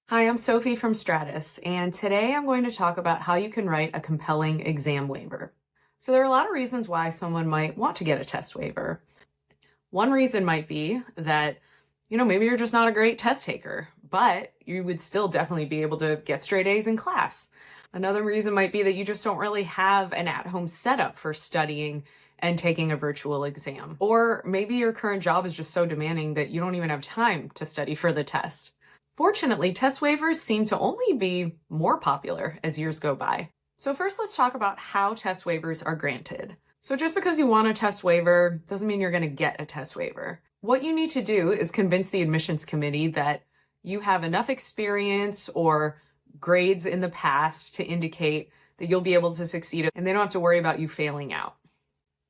Hi, I'm Sophie from Stratus, and today I'm going to talk about how you can write a compelling exam waiver. So there are a lot of reasons why someone might want to get a test waiver. One reason might be that, maybe you're just not a great test taker, but you would still definitely be able to get straight A's in class. Another reason might be that you just don't really have an at-home setup for studying and taking a virtual exam. Or maybe your current job is just so demanding that you don't even have time to study for the test. Fortunately, test waivers seem to only be more popular as years go by. So first, let's talk about how test waivers are granted. So just because you want a test waiver doesn't mean you're going to get a test waiver. What you need to do is convince the admissions committee that you have enough experience or grades in the past to indicate that you'll be able to succeed and they don't have to worry about you failing out.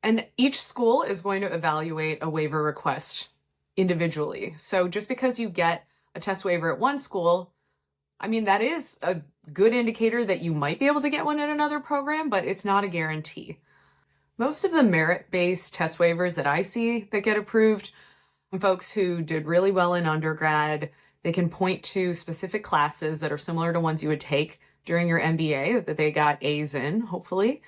And each school is going to evaluate a waiver request individually. So just because you get a test waiver at one school, that is a good indicator that you might be able to get one at another program, but it's not a guarantee. Most of the merit-based test waivers that I see that get approved from folks who did really well in undergrad. They can point to specific classes that are similar to ones you would take during your MBA that they got A's in, hopefully.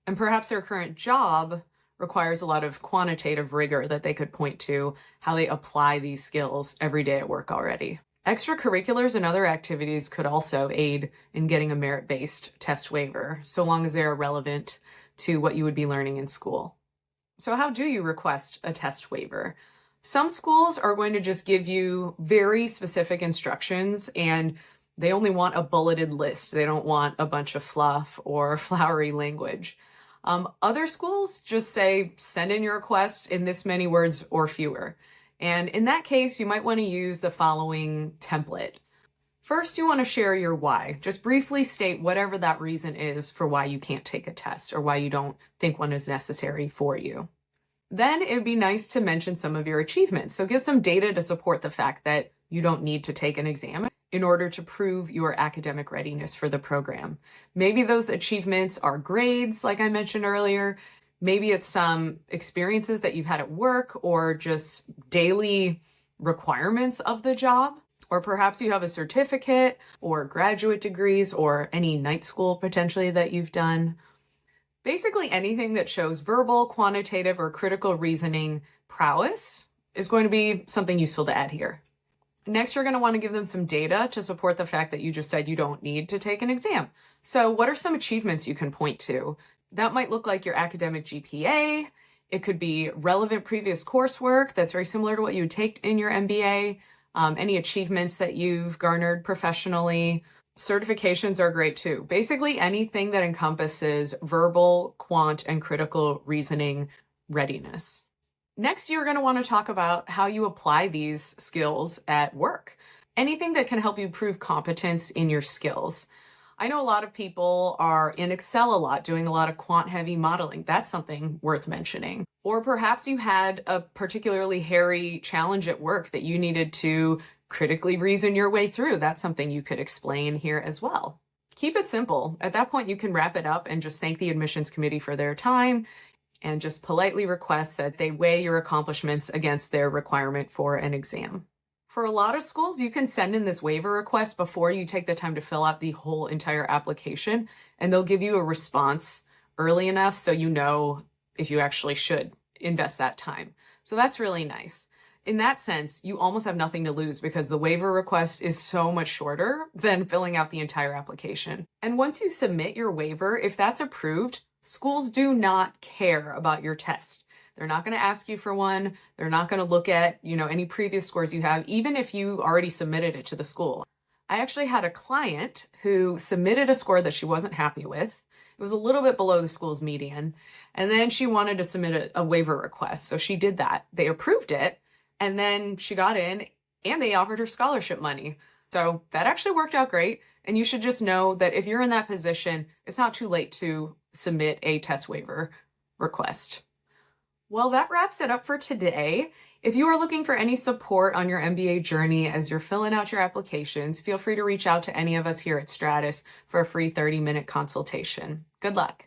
And perhaps their current job requires a lot of quantitative rigor that they could point to how they apply these skills every day at work already. Extracurriculars and other activities could also aid in getting a merit-based test waiver, so long as they are relevant to what you would be learning in school. So how do you request a test waiver? Some schools are going to just give you very specific instructions and they only want a bulleted list. They don't want a bunch of fluff or flowery language. Other schools just say, send in your request in this many words or fewer. And in that case, you might want to use the following template. First, you want to share your why. Just briefly state whatever that reason is for why you can't take a test or why you don't think one is necessary for you. Then it'd be nice to mention some of your achievements. So give some data to support the fact that you don't need to take an exam in order to prove your academic readiness for the program. Maybe those achievements are grades, like I mentioned earlier. Maybe it's some experiences that you've had at work or just daily requirements of the job. Or perhaps you have a certificate or graduate degrees or any night school potentially that you've done. Basically anything that shows verbal, quantitative, or critical reasoning prowess is going to be something useful to add here. Next, you're going to want to give them some data to support the fact that you just said you don't need to take an exam. So what are some achievements you can point to? That might look like your academic GPA. It could be relevant previous coursework that's very similar to what you would take in your MBA, any achievements that you've garnered professionally. Certifications are great too. Basically anything that encompasses verbal, quant, and critical reasoning readiness. Next, you're going to want to talk about how you apply these skills at work. Anything that can help you prove competence in your skills. I know a lot of people are in Excel a lot, doing a lot of quant-heavy modeling. That's something worth mentioning. Or perhaps you had a particularly hairy challenge at work that you needed to critically reason your way through. That's something you could explain here as well. Keep it simple. At that point, you can wrap it up and just thank the admissions committee for their time and just politely request that they weigh your accomplishments against their requirement for an exam. For a lot of schools, you can send in this waiver request before you take the time to fill out the whole entire application, and they'll give you a response early enough so you know if you actually should invest that time. So that's really nice. In that sense, you almost have nothing to lose because the waiver request is so much shorter than filling out the entire application. And once you submit your waiver, if that's approved, schools do not care about your test. They're not going to ask you for one. They're not going to look at, any previous scores you have, even if you already submitted it to the school. I actually had a client who submitted a score that she wasn't happy with. It was a little bit below the school's median. And then she wanted to submit a waiver request. So she did that. They approved it. And then she got in and they offered her scholarship money. So that actually worked out great. And you should just know that if you're in that position, it's not too late to submit a test waiver request. Well, that wraps it up for today. If you are looking for any support on your MBA journey as you're filling out your applications, feel free to reach out to any of us here at Stratus for a free 30-minute consultation. Good luck.